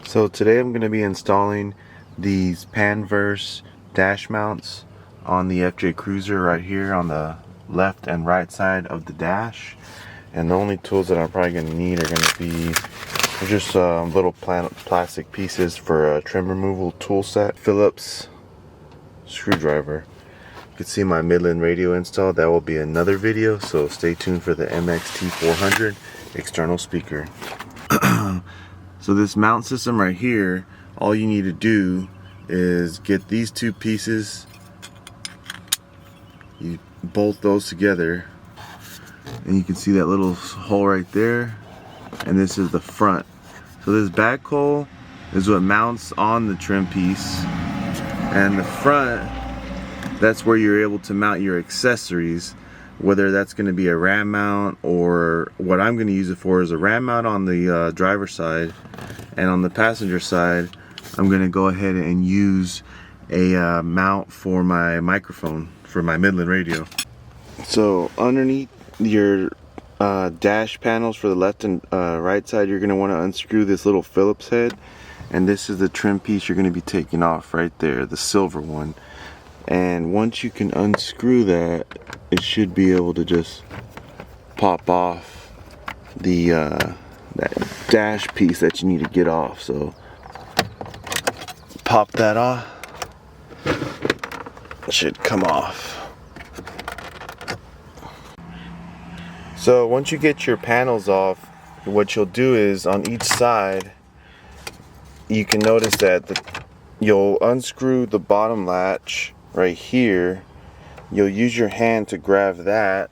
So today I'm going to be installing these Panavise dash mounts on the FJ Cruiser right here on the left and right side of the dash. And the only tools that I'm probably going to need are going to be just little plastic pieces for a trim removal tool set, Phillips screwdriver. You can see my Midland radio install. That will be another video, so stay tuned for the MXT400 external speaker. So this mount system right here, all you need to do is get these two pieces, you bolt those together, and you can see that little hole right there, and this is the front. So this back hole is what mounts on the trim piece, and the front, that's where you're able to mount your accessories, whether that's going to be a ram mount, or what I'm going to use it for is a ram mount on the driver's side, and on the passenger side I'm going to go ahead and use a mount for my microphone for my Midland radio. So underneath your dash panels for the left and right side, you're going to want to unscrew this little Phillips head, and this is the trim piece you're going to be taking off right there, the silver one. And once you can unscrew that, it should be able to just pop off the that dash piece that you need to get off. So pop that off, it should come off. So once you get your panels off, what you'll do is on each side, you can notice that you'll unscrew the bottom latch right here. You'll use your hand to grab that.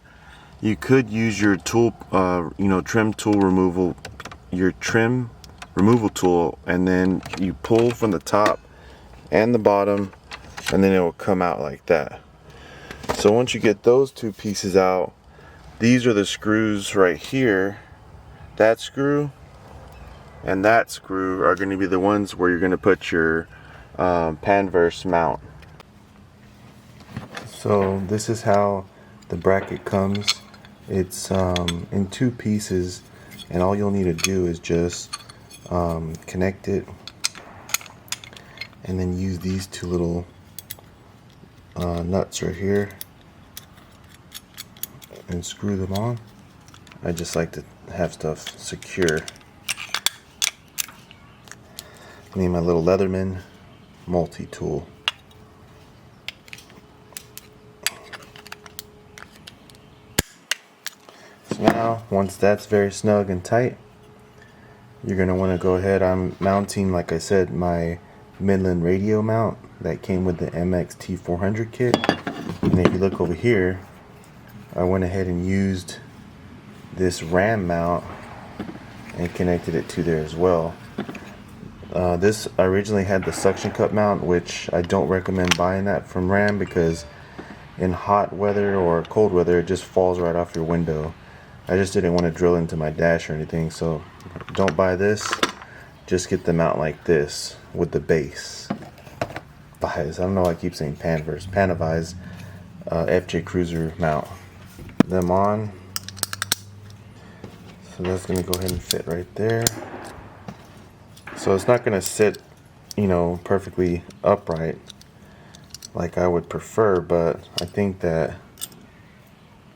You could use your tool, trim tool removal, your trim removal tool, and then you pull from the top and the bottom, and then it will come out like that. So once you get those two pieces out, these are the screws right here. That screw and that screw are going to be the ones where you're going to put your Panavise mount. So this is how the bracket comes. It's in two pieces, and all you'll need to do is just connect it and then use these two little nuts right here and screw them on. I just like to have stuff secure. I need my little Leatherman multi-tool. Now, once that's very snug and tight, you're going to want to go ahead. I'm mounting, like I said, my Midland radio mount that came with the MXT400 kit. And if you look over here, I went ahead and used this ram mount and connected it to there as well. This originally had the suction cup mount, which I don't recommend buying that from Ram, because in hot weather or cold weather it just falls right off your window. I just didn't want to drill into my dash or anything, so don't buy this. Just get the mount like this with the base. I don't know why I keep saying Panavise FJ Cruiser mount. Them on. So that's going to go ahead and fit right there. So it's not going to sit, perfectly upright like I would prefer, but I think that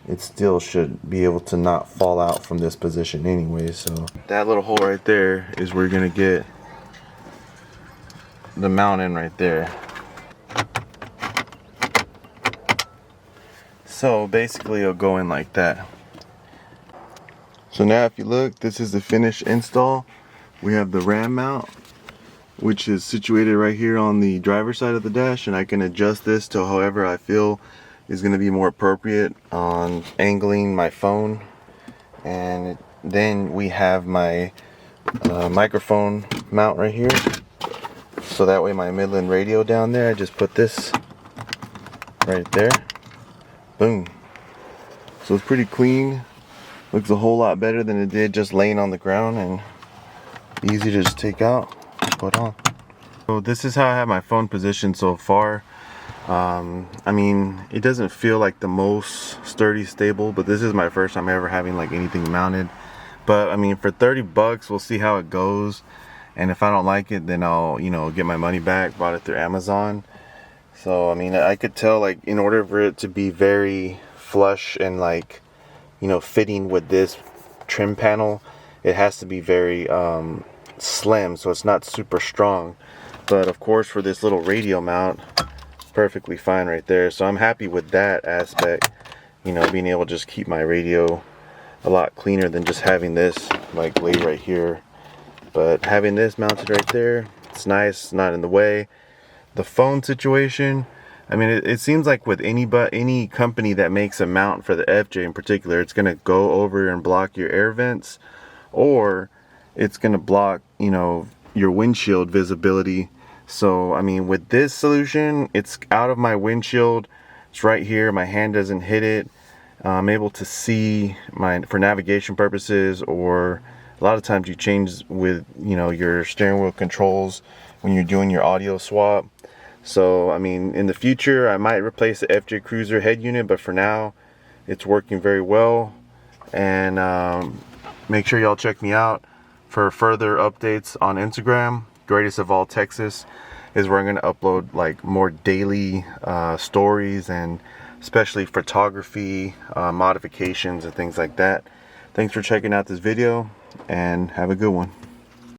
it still should be able to not fall out from this position anyway. So that little hole right there is where you're going to get the mount in right there. So basically it'll go in like that. So now if you look, this is the finished install. We have the ram mount, which is situated right here on the driver's side of the dash, and I can adjust this to however I feel is going to be more appropriate on angling my phone. And then we have my microphone mount right here, so that way my Midland radio down there, I just put this right there. Boom. So it's pretty clean, looks a whole lot better than it did just laying on the ground, and easy to just take out, put on. So this is how I have my phone positioned so far. I mean, it doesn't feel like the most sturdy, stable, but this is my first time ever having like anything mounted But I mean, for 30 bucks, we'll see how it goes. And if I don't like it, then I'll, you know, get my money back. Bought it through Amazon. So I mean, I could tell, like, in order for it to be very flush and, like, you know, fitting with this trim panel, it has to be very slim, so it's not super strong. But of course, for this little radio mount, perfectly fine right there. So I'm happy with that aspect, you know, being able to just keep my radio a lot cleaner than just having this like laid right here. But having this mounted right there, it's nice, not in the way. The phone situation, I mean, it seems like with any company that makes a mount for the FJ in particular, it's gonna go over and block your air vents, or it's gonna block, you know, your windshield visibility. So I mean, with this solution, it's out of my windshield. It's right here. My hand doesn't hit it. I'm able to see for navigation purposes, or a lot of times you change with, you know, your steering wheel controls when you're doing your audio swap. So I mean, in the future I might replace the FJ Cruiser head unit, but for now it's working very well. And make sure y'all check me out for further updates on Instagram. Greatest of all Texas is where I'm going to upload like more daily stories, and especially photography, modifications and things like that. Thanks for checking out this video, and have a good one.